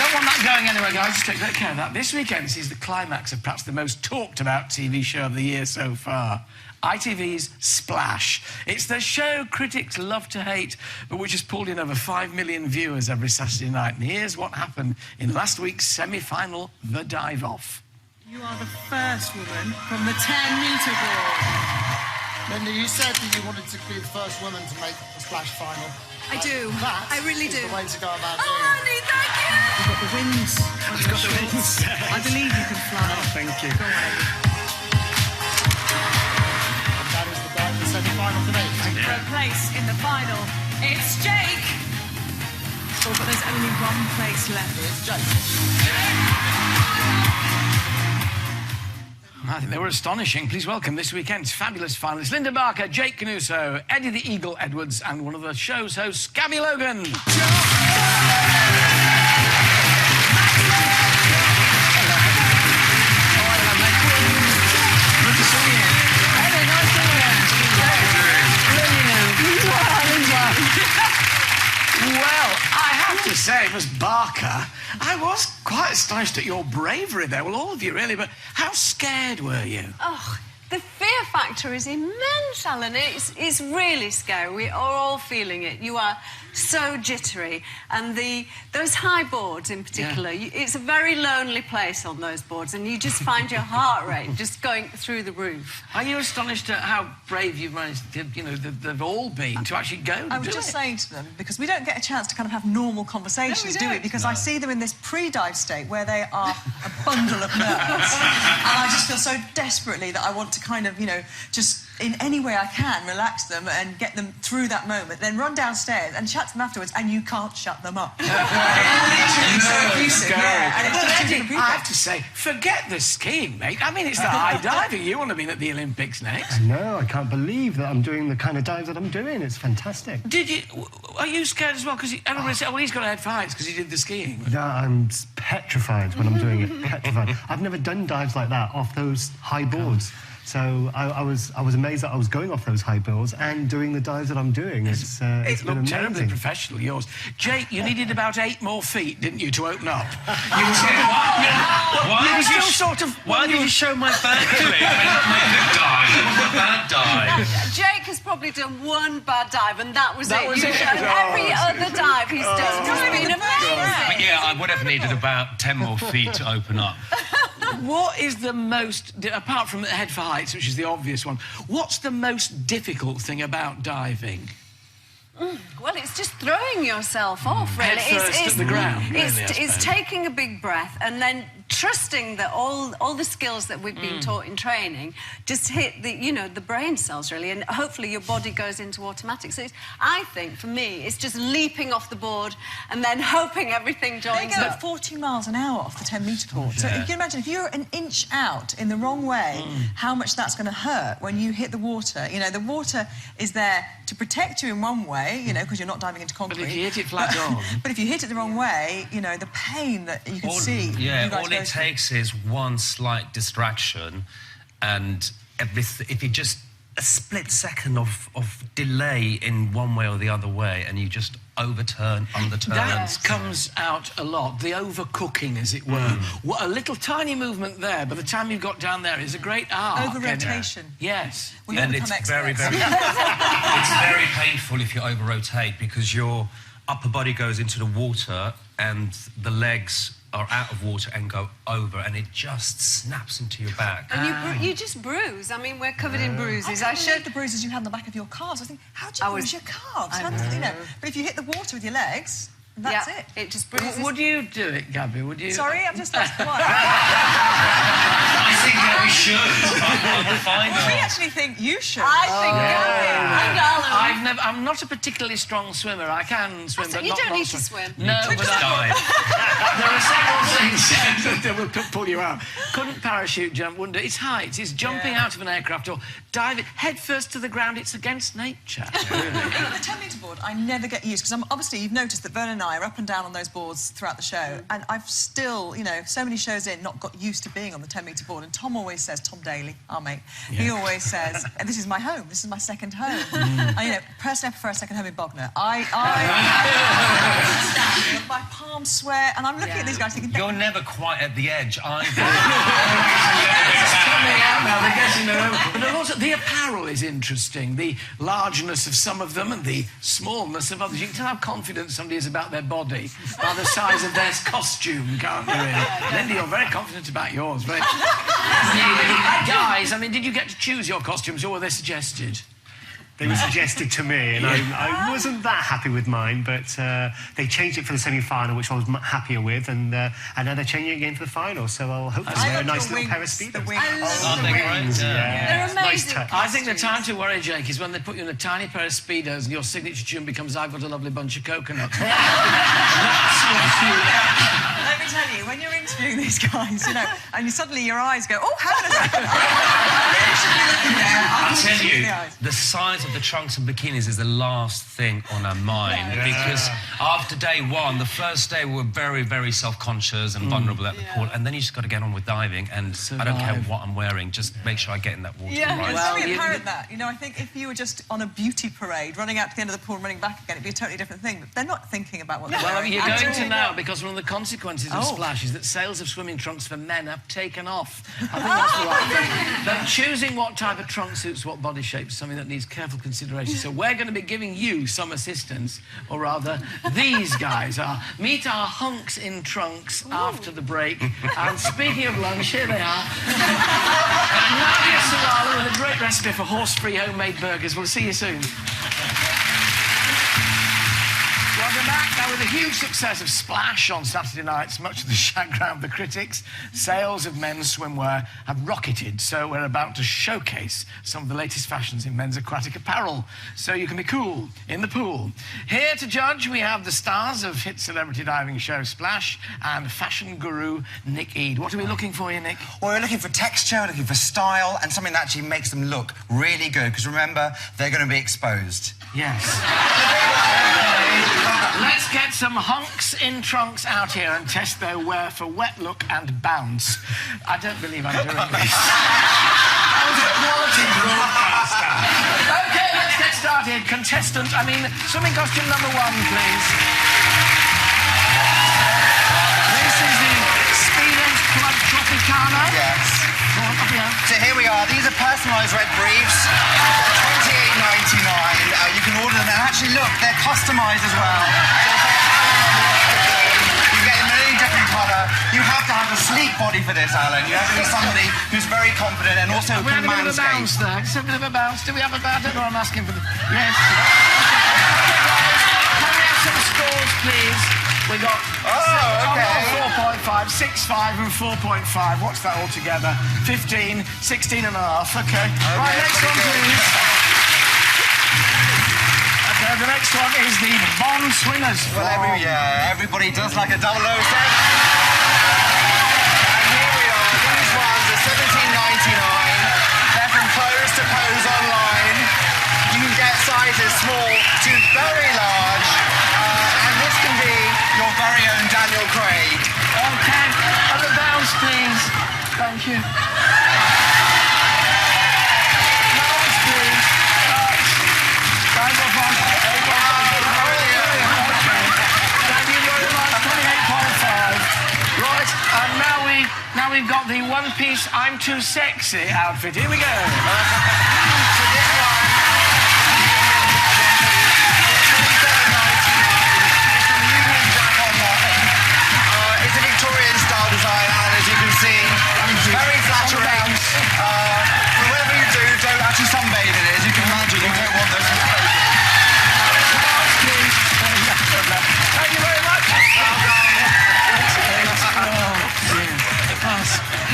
don't want that going anywhere, guys. Just take great care of that. This weekend sees the climax of perhaps the most talked-about TV show of the year so far. ITV's Splash. It's the show critics love to hate, but which has pulled in over 5 million viewers every Saturday night. And here's what happened in last week's semi-final, The Dive Off. You are the first woman from the 10-metre board. Linda, you said that you wanted to be the first woman to make the Splash final. I do. I really do. The way to go about doing it. Honey, thank you! You've got the wings. I've got the wings. I believe you can fly. Oh, thank you. Go away. That is the semi-final today. For a place in the final, it's Jake. Oh, but there's only one place left. It's Jake. I think they were astonishing. Please welcome this weekend's fabulous finalists, Linda Barker, Jake Canuso, Eddie the Eagle Edwards, and one of the show's hosts, Gabby Logan. Well, I have to say, Miss Barker, I was quite astonished at your bravery there. Well, all of you, really, but how scared were you? Oh, the fear factor is immense, Alan. It's really scary. We are all feeling it. You are so jittery. And those high boards in particular, it's a very lonely place on those boards, and you just find your heart rate just going through the roof. Are you astonished at how brave you've managed to, you know, they've all been to actually go and I was do just it? saying to them, because we don't get a chance to kind of have normal conversations, do we? Because I see them in this pre-dive state where they are a bundle of nerves. And I just feel so desperately that I want to kind of, you know, just in any way I can relax them and get them through that moment, then run downstairs and chat to them afterwards, and you can't shut them up. Literally so abusive, yeah. And it's just Eddie, different I people. have to say, forget the skiing, mate. I mean, it's the high diving. You want to be at the Olympics next. No, I can't believe that I'm doing the kind of dive that I'm doing. It's fantastic. Did you? Are you scared as well? Because everybody said, well, he's got to head for heights because he did the skiing. No, I'm petrified when I'm doing it. Petrified. I've never done dives like that off those high boards. So I was amazed that I was going off those high boards and doing the dives that I'm doing. It's It been looked amazing. terribly professional, yours. Jake, you needed about 8 more feet, didn't you, to open up? You were sort of... Why did you show my bad clip? My good dive. It was a bad dive. Jake has probably done one bad dive, and that was it. Was it? And every other dive he's done has been amazing. But yeah, I would have needed about 10 more feet to open up. What is the most, apart from the head for heights, which is the obvious one, what's the most difficult thing about diving? Well, it's just throwing yourself off, really. Head first at the ground, really, I It's suppose. taking a big breath and then trusting that all the skills that we've been taught in training just hit the, you know, the brain cells, really, and hopefully your body goes into automatic. So I think, for me, it's just leaping off the board and then hoping everything They joins go up. at 40 miles an hour off the 10-metre board. So you can imagine, if you're an inch out in the wrong way, how much that's going to hurt when you hit the water. You know, the water is there to protect you in one way, you know, because you're not diving into concrete. But if you hit it flat on... But if you hit it the wrong way, you know, the pain that you can see... Yeah, you guys all go it through. takes is one slight distraction and everything. If you just a split second of delay in one way or the other way, and you just overturn, underturn. That comes out a lot, the overcooking, as it were. What a little tiny movement there, by the time you've got down there, is a great arc. Over-rotation. Yes. We And all it's become very, experts. very... it's very painful if you over-rotate, because your upper body goes into the water and the legs are out of water and go over, and it just snaps into your back. And you just bruise. I mean, we're covered in bruises. I showed the bruises you had on the back of your calves. I think, how'd you bruise your calves? How did you know? But if you hit the water with your legs, that's it. It just bruises. Would you do it, Gabby? Would you? Sorry, I've just asked what. I think that we should. I'm fine. We actually think you should. I think Gabby and Alan. I'm not a particularly strong swimmer. I can swim, but You not don't need so- to swim. No, You but just dive. there are several things that will pull you out. Couldn't parachute jump, wouldn't it? It's heights. It's jumping out of an aircraft or diving head first to the ground. It's against nature. Really. The 10-metre board, I never get used, because obviously you've noticed that Vernon and I are up and down on those boards throughout the show, and I've still, you know, so many shows in, not got used to being on the 10-metre board. And Tom always says, Tom Daly, our mate, he always says, and this is my home, this is my second home. And, you know, personally, I prefer a second home in Bognor. My palms sweat, and I'm looking at these guys thinking... You're never quite at the edge either. They're getting their own. But also, the apparel is interesting. The largeness of some of them and the smallness of others. You can tell how confident somebody is about their body by the size of their costume, can't you, really? Lindy, you're very confident about yours, right? Guys, I mean, did you get to choose your costumes, or were they suggested? They were suggested to me, and I wasn't that happy with mine, but they changed it for the semi-final, which I was happier with, and now they're changing it again for the final, so I'll hopefully wear a nice little pair of speedos. The wings. Aren't they great? They're amazing. Nice touch. I think the time to worry, Jake, is when they put you in a tiny pair of Speedos and your signature tune becomes I've got a lovely bunch of coconuts. Let me tell you, when you're interviewing these guys, you know, and suddenly your eyes go, oh, hang on a second. I tell you, the size of the trunks and bikinis is the last thing on our mind, because after day one, the first day we were very, very self-conscious and vulnerable at the pool, and then you just got to get on with diving, and I don't care what I'm wearing, just make sure I get in that water right. It's very apparent that, you know, I think if you were just on a beauty parade, running out to the end of the pool and running back again, it'd be a totally different thing, but they're not thinking about what they're Well, wearing. you're going to now, because one of the consequences of Splash is that sales of swimming trunks for men have taken off. I think that's the right thing. But choosing what type of trunk suits what body shape is something that needs careful consideration. So we're going to be giving you some assistance, or rather, these guys are. Meet our hunks in trunks after the break. And speaking of lunch, here they are. Nadia Sarala with a great recipe for horse-free homemade burgers. We'll see you soon. Welcome back. Now, with the huge success of Splash on Saturday nights, much to the chagrin of the critics, sales of men's swimwear have rocketed. So we're about to showcase some of the latest fashions in men's aquatic apparel, so you can be cool in the pool. Here to judge, we have the stars of hit celebrity diving show Splash and fashion guru Nick Eade. What are we looking for here, Nick? Well, we're looking for texture, looking for style, and something that actually makes them look really good, because remember, they're going to be exposed. Yes. Let's get some hunks in trunks out here and test their wear for wet look and bounce. I don't believe I'm doing this. Quality broadcaster. OK, let's get started. Contestant, swimming costume number 1, please. This is the Speedos Club Tropicana. Yes. So here we are. These are personalised red briefs. $28.99. You can order them, and actually, look, they're customised as well. You get them in any different colour. You have to have a sleek body for this, Alan. You have to be somebody who's very confident and also can manscape. We have a bit of a bounce there. Just a bit of a bounce. Do we have a bounce? I don't know what I'm asking for. Yes. Can we have some scores, please? We got 4.5, 6.5 and 4.5. What's that all together? 15, 16 and a half. OK. Right, next one, please. OK, the next one is the Bond Swingers. Well, everybody does like a 007. And here we are. These ones are $17.99. They're from Pose to Pose online. You can get sizes small to very large. And this can be your very own Daniel Craig. OK, have a bounce, please. Thank you. Bounce, please. Thank you very much. 28.5. Right, and now we've got the one-piece I'm Too Sexy outfit. Here we go. So this one... It's a Victorian style design, and as you can see, very flattering. Whatever you do, don't actually sunbathe in it. As you can imagine, you don't want those exposures. Thank you very much.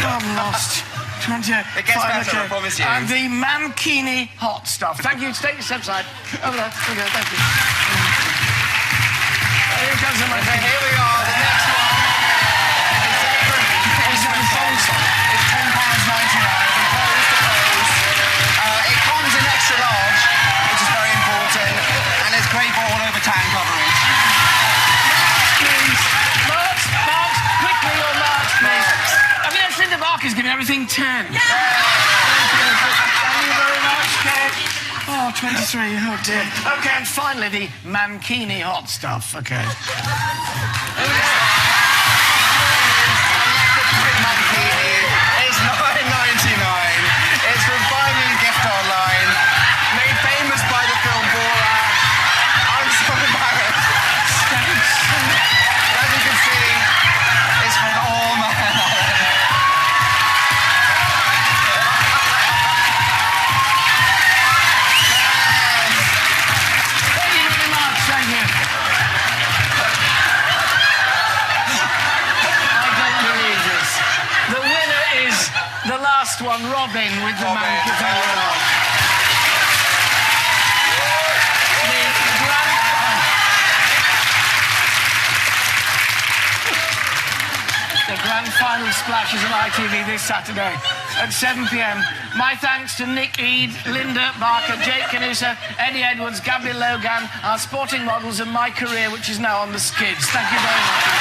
I'm lost. It gets better, I promise you. And the mankini hot stuff. Thank you. Take a step side. Over there. There we go. Thank you. Here comes the mankini. Here we are. The next one. It's £10.99. It comes in extra large, which is very important, and it's great for all over tan coverage. everything 10. Yeah. Thank you very much, Kate. Oh, 23, oh dear. OK, and finally, the mankini hot stuff, OK. Mankini is £9.99. It's from Buy Me Gift Online, made famous by the film Borat. I'm so embarrassed. As you can see, it's from all my... Thank you very much, thank you. I don't believe this. The winner is the last one, Robin, with the mankini. Thank you very much. The grand final splashes on ITV this Saturday at 7 p.m. My thanks to Nick Eade, Linda Barker, Jake Canusa, Eddie Edwards, Gabriel Logan, our sporting models, and my career, which is now on the skids. Thank you very much.